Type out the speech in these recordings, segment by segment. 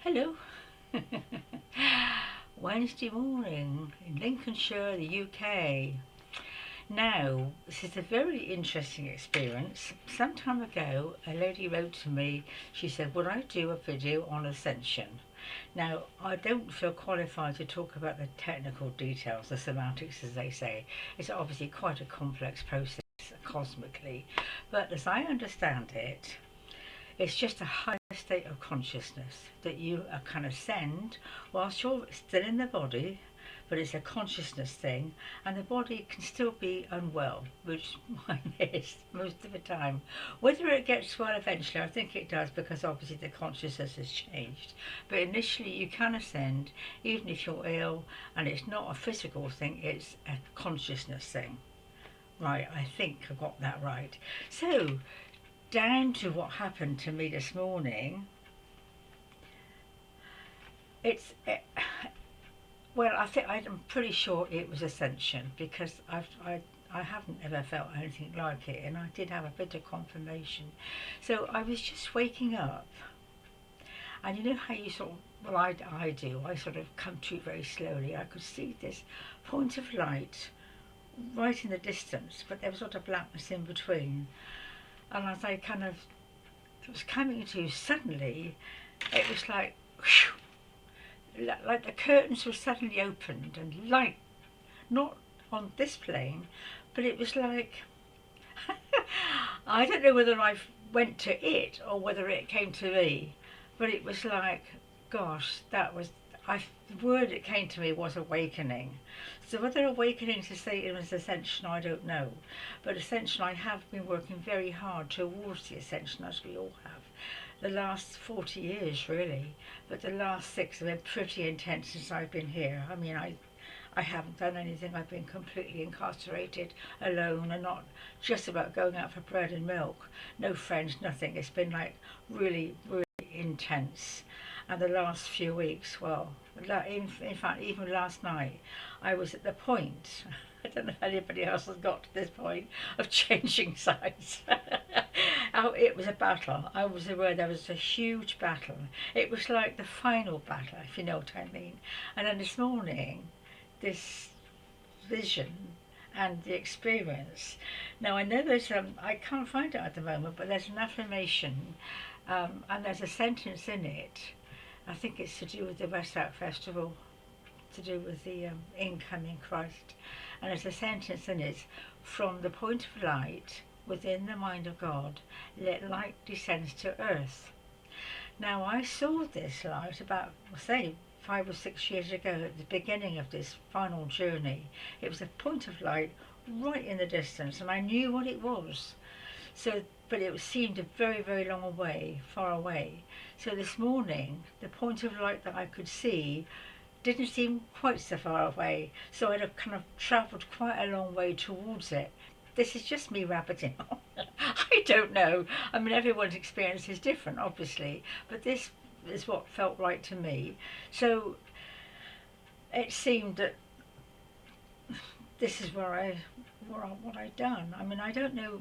Hello. Wednesday morning in Lincolnshire, the UK. Now, this is a very interesting experience. Some time ago, a lady wrote to me. She said, would I do a video on Ascension? Now, I don't feel qualified to talk about the technical details, the semantics as they say. It's obviously quite a complex process cosmically, but as I understand it, it's just a higher state of consciousness that you are kind of ascend whilst you're still in the body, but it's a consciousness thing, and the body can still be unwell, which mine is most of the time. Whether it gets well eventually, I think it does, because obviously the consciousness has changed. But initially you can ascend even if you're ill, and it's not a physical thing, it's a consciousness thing. Right, I think I got that right. So down to what happened to me this morning, well, I'm pretty sure it was Ascension, because I haven't ever felt anything like it, and I did have a bit of confirmation. So I was just waking up, and you know how you sort of, well, I do, I sort of come to very slowly. I could see this point of light right in the distance, but there was sort of blackness in between. And as I kind of was coming to, suddenly it was like whew, like the curtains were suddenly opened, and light, not on this plane, but it was like I don't know whether I went to it or whether it came to me, but it was like, gosh, that was, the word that came to me was awakening. So whether awakening to say it was Ascension, I don't know. But Ascension, I have been working very hard towards the Ascension, as we all have. The last 40 years, really. But the last 6 have been pretty intense since I've been here. I mean, I haven't done anything. I've been completely incarcerated, alone, and not just about going out for bread and milk. No friends, nothing. It's been like really, really intense. And the last few weeks, well, in fact, even last night, I was at the point, I don't know if anybody else has got to this point, of changing sides. Oh, it was a battle. I was aware there was a huge battle. It was like the final battle, if you know what I mean. And then this morning, this vision and the experience. Now I know there's I can't find it at the moment, but there's an affirmation, and there's a sentence in it. I think it's to do with the West Out Festival, to do with the incoming Christ. And there's a sentence in it: from the point of light within the mind of God, let light descend to earth. Now I saw this light about, say, 5 or 6 years ago at the beginning of this final journey. It was a point of light right in the distance, and I knew what it was. So, but it seemed a very, very long way, far away. So this morning, the point of light that I could see didn't seem quite so far away. So I'd kind of travelled quite a long way towards it. This is just me rabbiting on. I don't know. I mean, everyone's experience is different, obviously, but this is what felt right to me. So it seemed that this is what I'd done. I mean, I don't know.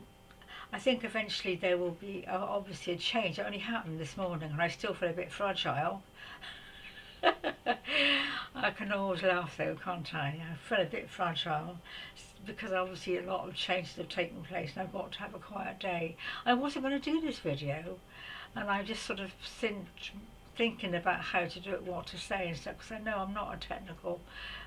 I think eventually there will be obviously a change. It only happened this morning, and I still feel a bit fragile. I can always laugh though, can't I? I feel a bit fragile because obviously a lot of changes have taken place, and I've got to have a quiet day. I wasn't going to do this video, and I just sort of thinking about how to do it, what to say and stuff, because I know I'm not a technical,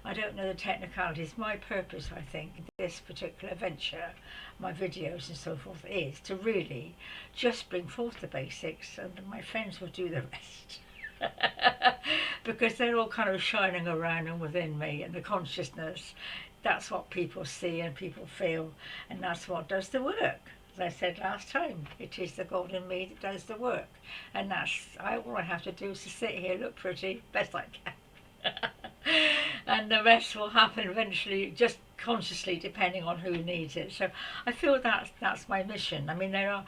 I don't know the technicalities. My purpose, I think, in this particular venture, my videos and so forth, is to really just bring forth the basics, and my friends will do the rest. Because they're all kind of shining around and within me, and the consciousness, that's what people see and people feel, and that's what does the work. As I said last time, it is the God in me that does the work, and all I have to do is to sit here, look pretty, best I can. And the rest will happen eventually, just consciously, depending on who needs it. So I feel that's my mission. I mean, I've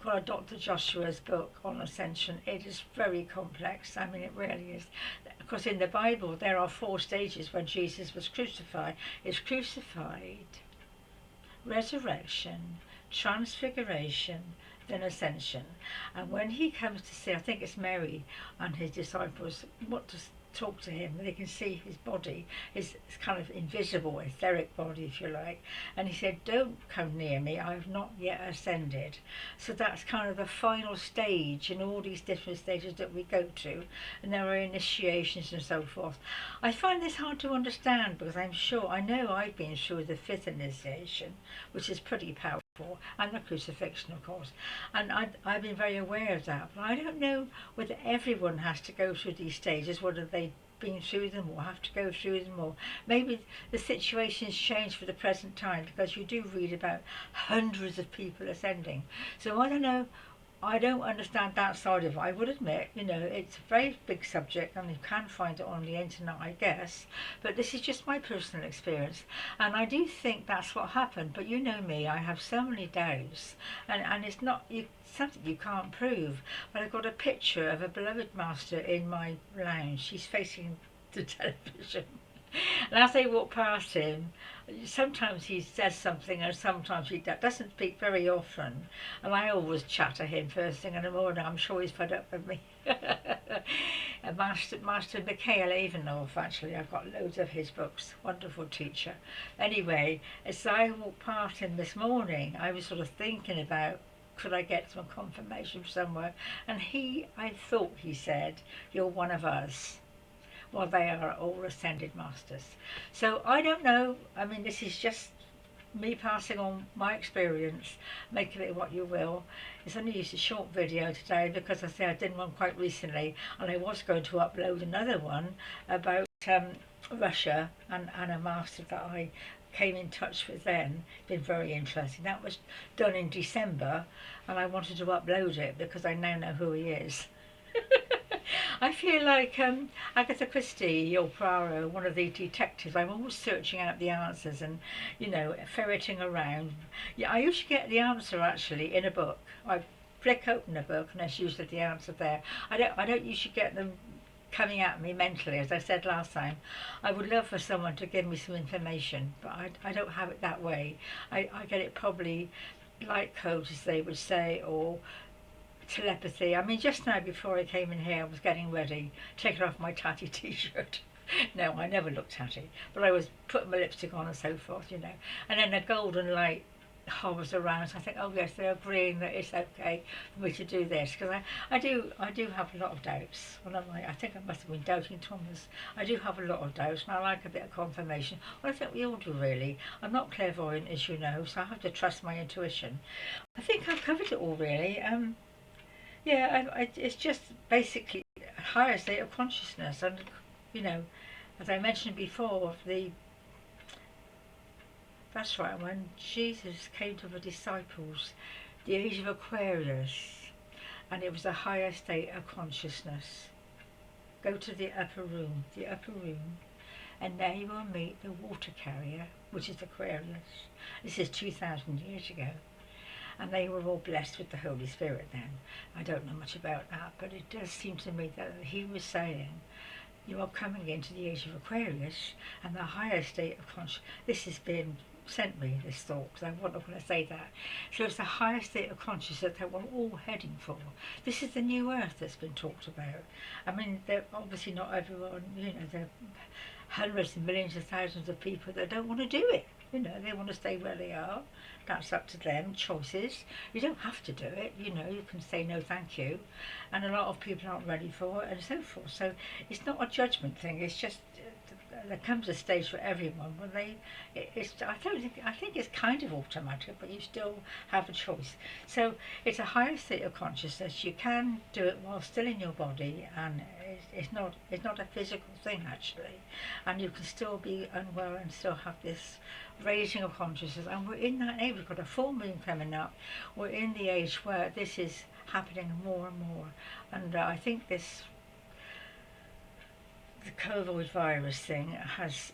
got Dr. Joshua's book on Ascension. It is very complex. I mean, it really is. Because in the Bible, there are 4 stages when Jesus was crucified. It's crucified, resurrection, transfiguration, in Ascension, and when he comes to see, I think it's Mary and his disciples, what to talk to him, they can see his body, his kind of invisible, etheric body, if you like. And he said, don't come near me, I have not yet ascended. So that's kind of the final stage in all these different stages that we go to, and there are initiations and so forth. I find this hard to understand because I know I've been through the fifth initiation, which is pretty powerful, and the crucifixion, of course, and I've been very aware of that, but I don't know whether everyone has to go through these stages, whether they've been through them or have to go through them, or maybe the situation's changed for the present time, because you do read about hundreds of people ascending. So I don't know, I don't understand that side of it. I would admit, it's a very big subject and you can find it on the internet, I guess. But this is just my personal experience. And I do think that's what happened. But you know me, I have so many doubts. And it's not something you can't prove. But I've got a picture of a beloved master in my lounge. She's facing the television. And as I walk past him, sometimes he says something and sometimes he doesn't speak very often. And I always chat to him first thing in the morning. I'm sure he's fed up with me. Master Mikhail Ivanov, actually, I've got loads of his books. Wonderful teacher. Anyway, as I walked past him this morning, I was sort of thinking about, could I get some confirmation somewhere? And I thought he said, you're one of us. Well, they are all ascended masters. So I don't know. I mean, this is just me passing on my experience. Make of it what you will. It's only just a short video today because I did one quite recently, and I was going to upload another one about Russia and a master that I came in touch with then. Been very interesting. That was done in December, and I wanted to upload it because I now know who he is. I feel like Agatha Christie or Poirot, one of the detectives. I'm always searching out the answers and, ferreting around. Yeah, I usually get the answer actually in a book. I flick open a book and there's usually the answer there. I don't usually get them coming at me mentally, as I said last time. I would love for someone to give me some information, but I don't have it that way. I get it probably light codes, as they would say, or telepathy. I mean, just now before I came in here, I was getting ready, taking off my tatty t-shirt. No, I never looked tatty, but I was putting my lipstick on and so forth, And then a golden light hovers around, so I think, oh yes, they're agreeing that it's okay for me to do this, because I do have a lot of doubts. Well, I think I must have been doubting Thomas. I do have a lot of doubts, and I like a bit of confirmation. Well, I think we all do, really. I'm not clairvoyant, as you know, so I have to trust my intuition. I think I've covered it all, really. Yeah, it's just basically a higher state of consciousness, and as I mentioned before, that's right, when Jesus came to the disciples, the Age of Aquarius, and it was a higher state of consciousness. Go to the upper room, and there you will meet the water carrier, which is Aquarius. This is 2,000 years ago. And they were all blessed with the Holy Spirit then. I don't know much about that, but it does seem to me that he was saying, you are coming into the Age of Aquarius and the higher state of consciousness. This has been sent me, this thought, because I wasn't going to say that. So it's the higher state of consciousness that we're all heading for. This is the new earth that's been talked about. I mean, they're obviously not everyone, there are hundreds and millions of thousands of people that don't want to do it. They want to stay where they are. That's up to them, choices. You don't have to do it, you can say no thank you. And a lot of people aren't ready for it and so forth. So it's not a judgment thing, it's just there comes a stage for everyone when I think it's kind of automatic, but you still have a choice. So it's a higher state of consciousness. You can do it while still in your body, and it's not a physical thing actually, and you can still be unwell and still have this raising of consciousness. And we're in that age. We've got a full moon coming up. We're in the age where this is happening more and more, and I think the COVID virus thing has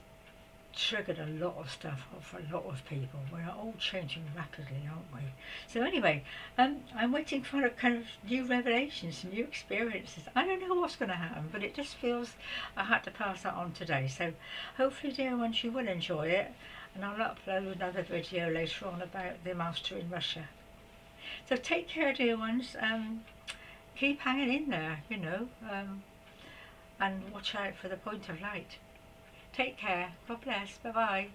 triggered a lot of stuff for a lot of people. We're all changing rapidly, aren't we? So anyway, I'm waiting for a kind of new revelations, new experiences. I don't know what's going to happen, but it just feels I had to pass that on today. So hopefully, dear ones, you will enjoy it, and I'll upload another video later on about the master in Russia. So take care, dear ones. Keep hanging in there, and watch out for the point of light. Take care. God bless. Bye bye.